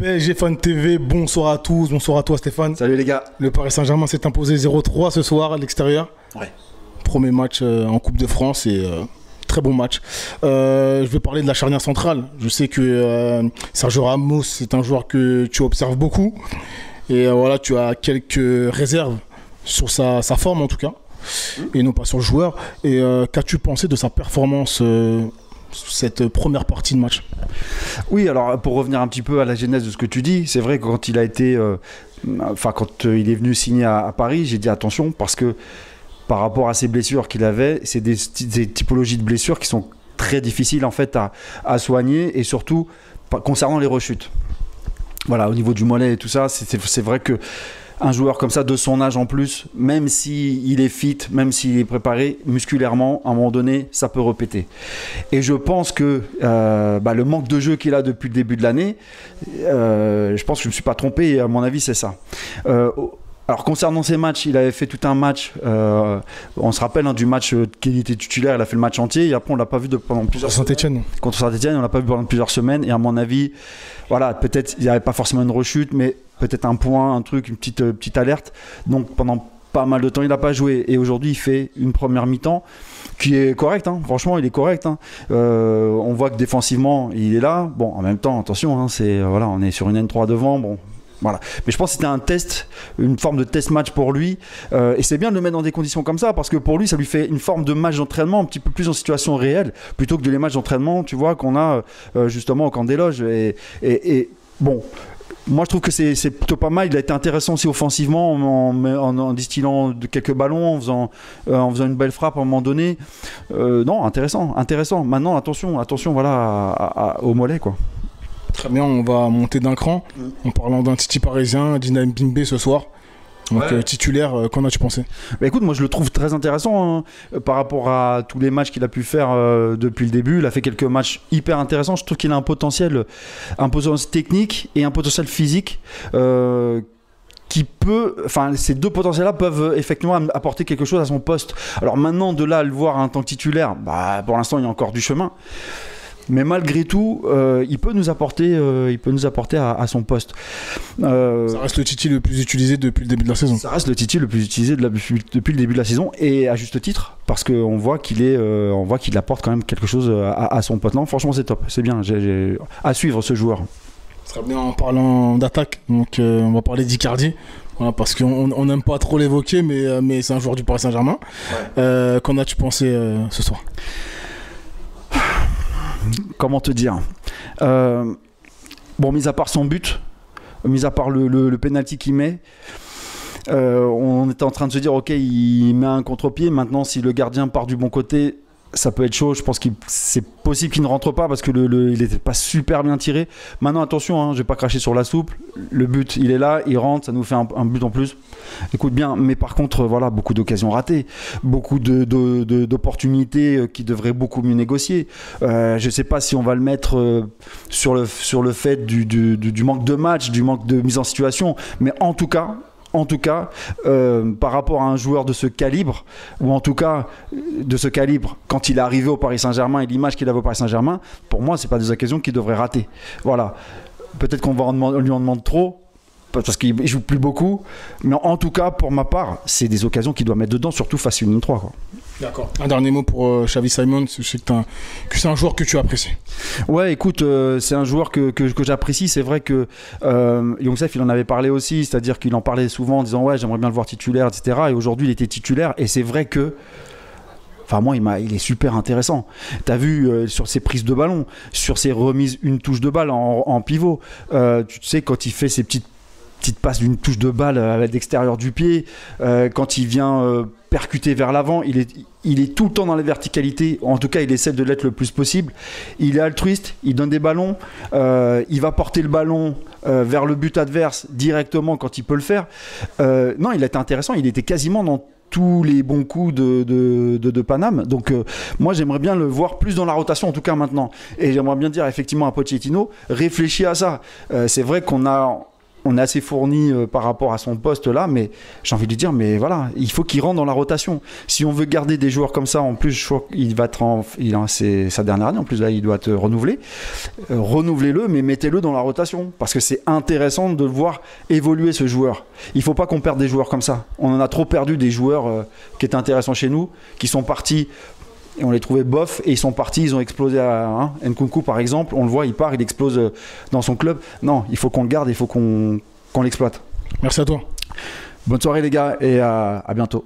PSG Fan TV, bonsoir à tous, bonsoir à toi Stéphane. Salut les gars. Le Paris Saint-Germain s'est imposé 0-3 ce soir à l'extérieur. Ouais. Premier match en Coupe de France et très bon match. Je vais parler de la charnière centrale. Je sais que Sergio Ramos, c'est un joueur que tu observes beaucoup. Et voilà, tu as quelques réserves sur sa forme en tout cas, et non pas sur le joueur. Et qu'as-tu pensé de sa performance cette première partie de match? Oui, alors pour revenir un petit peu à la genèse de ce que tu dis, c'est vrai que quand il a été, quand il est venu signer à Paris, j'ai dit attention parce que par rapport à ces blessures qu'il avait, c'est des typologies de blessures qui sont très difficiles en fait à soigner et surtout concernant les rechutes. Voilà, au niveau du mollet et tout ça, c'est vrai que un joueur comme ça, de son âge en plus, même s'il est fit, même s'il est préparé musculairement, à un moment donné, ça peut repéter. Et je pense que le manque de jeu qu'il a depuis le début de l'année, je pense que je ne me suis pas trompé, et à mon avis, c'est ça. Alors concernant ces matchs, il avait fait tout un match, on se rappelle du match qu'il était titulaire, il a fait le match entier, et après on ne l'a pas vu pendant plusieurs semaines. Saint-Etienne. Contre Saint-Etienne, on ne l'a pas vu pendant plusieurs semaines, et à mon avis, voilà, peut-être il n'y avait pas forcément une rechute, mais peut-être un point, un truc, une petite alerte. Donc pendant pas mal de temps, il n'a pas joué. Et aujourd'hui, il fait une première mi-temps qui est correcte. Hein. Franchement, il est correct. Hein. On voit que défensivement, il est là. Bon, en même temps, attention, hein, voilà, on est sur une N3 devant. Bon. Voilà. Mais je pense que c'était un test, une forme de test match pour lui. Et c'est bien de le mettre dans des conditions comme ça parce que pour lui, ça lui fait une forme de match d'entraînement un petit peu plus en situation réelle plutôt que de les matchs d'entraînement, tu vois, qu'on a justement au camp des loges. Et bon. Moi, je trouve que c'est plutôt pas mal. Il a été intéressant aussi offensivement en distillant quelques ballons, en faisant une belle frappe à un moment donné. Non, intéressant. Maintenant, attention, voilà, au mollet, quoi. Très bien, on va monter d'un cran en parlant d'un Titi parisien, Dynam Bimbe ce soir. Donc titulaire, qu'en as-tu pensé? Écoute, moi je le trouve très intéressant par rapport à tous les matchs qu'il a pu faire depuis le début. Il a fait quelques matchs hyper intéressants. Je trouve qu'il a un potentiel technique et un potentiel physique ces deux potentiels-là peuvent effectivement apporter quelque chose à son poste. Alors maintenant, de là à le voir en tant que titulaire, pour l'instant il y a encore du chemin. Mais malgré tout, il peut nous apporter à son poste. Ça reste le Titi le plus utilisé depuis le début de la saison. Ça reste le Titi le plus utilisé depuis le début de la saison, et à juste titre, parce qu'on voit qu'il apporte quand même quelque chose à son poste. Non, franchement, c'est top, c'est bien. À suivre ce joueur. Ça sera bien en parlant d'attaque. Donc, on va parler d'Icardi. Voilà, parce qu'on n'aime pas trop l'évoquer, mais c'est un joueur du Paris Saint-Germain. Ouais. Qu'en as-tu pensé ce soir? Comment te dire, mis à part son but, mis à part le penalty qu'il met, on était en train de se dire ok, il met un contre-pied. Maintenant, si le gardien part du bon côté, ça peut être chaud. Je pense que c'est possible qu'il ne rentre pas parce que il n'était pas super bien tiré. Maintenant, attention, je ne vais pas cracher sur la soupe. Le but, il est là, il rentre, ça nous fait un but en plus. Écoute bien, mais par contre, voilà, beaucoup d'occasions ratées, beaucoup d'opportunités qui devraient beaucoup mieux négocier. Je ne sais pas si on va le mettre sur le fait du manque de match, du manque de mise en situation, mais en tout cas, par rapport à un joueur de ce calibre, ou en tout cas de ce calibre, quand il est arrivé au Paris Saint-Germain et l'image qu'il avait au Paris Saint-Germain, pour moi, c'est pas des occasions qu'il devrait rater. Voilà. Peut-être qu'on lui en demande trop, parce qu'il joue plus beaucoup, mais en tout cas, pour ma part, c'est des occasions qu'il doit mettre dedans, surtout face à une 3, quoi. D'accord. Un dernier mot pour Xavi Simons. Je sais que c'est un joueur que tu apprécies. Ouais, écoute, c'est un joueur que j'apprécie. C'est vrai que Youssef, il en avait parlé aussi, c'est-à-dire qu'il en parlait souvent en disant ouais, j'aimerais bien le voir titulaire, etc. Et aujourd'hui, il était titulaire, et c'est vrai que moi, il est super intéressant. Tu as vu sur ses prises de ballon, sur ses remises une touche de balle en pivot. Tu sais, quand il fait ses petites passes d'une touche de balle à l'extérieur du pied, quand il vient percuter vers l'avant, il est tout le temps dans la verticalité. En tout cas, il essaie de l'être le plus possible. Il est altruiste, il donne des ballons, il va porter le ballon vers le but adverse directement quand il peut le faire. Non, il était intéressant, il était quasiment dans tous les bons coups de Paname. Donc moi, j'aimerais bien le voir plus dans la rotation, en tout cas maintenant. Et j'aimerais bien dire effectivement à Pochettino, réfléchis à ça. C'est vrai qu'on a on est assez fourni par rapport à son poste là, mais j'ai envie de lui dire, mais voilà, il faut qu'il rentre dans la rotation. Si on veut garder des joueurs comme ça, en plus, je crois qu'il va c'est sa dernière année, en plus là, il doit être renouvelé. Renouvelez-le, mais mettez-le dans la rotation, parce que c'est intéressant de voir évoluer ce joueur. Il faut pas qu'on perde des joueurs comme ça. On en a trop perdu des joueurs qui étaient intéressants chez nous, qui sont partis. Et on les trouvait bof et ils sont partis, ils ont explosé à Nkunku par exemple, on le voit, il part, il explose dans son club. Non, il faut qu'on le garde, il faut qu'on l'exploite. Merci à toi. Bonne soirée les gars et à bientôt.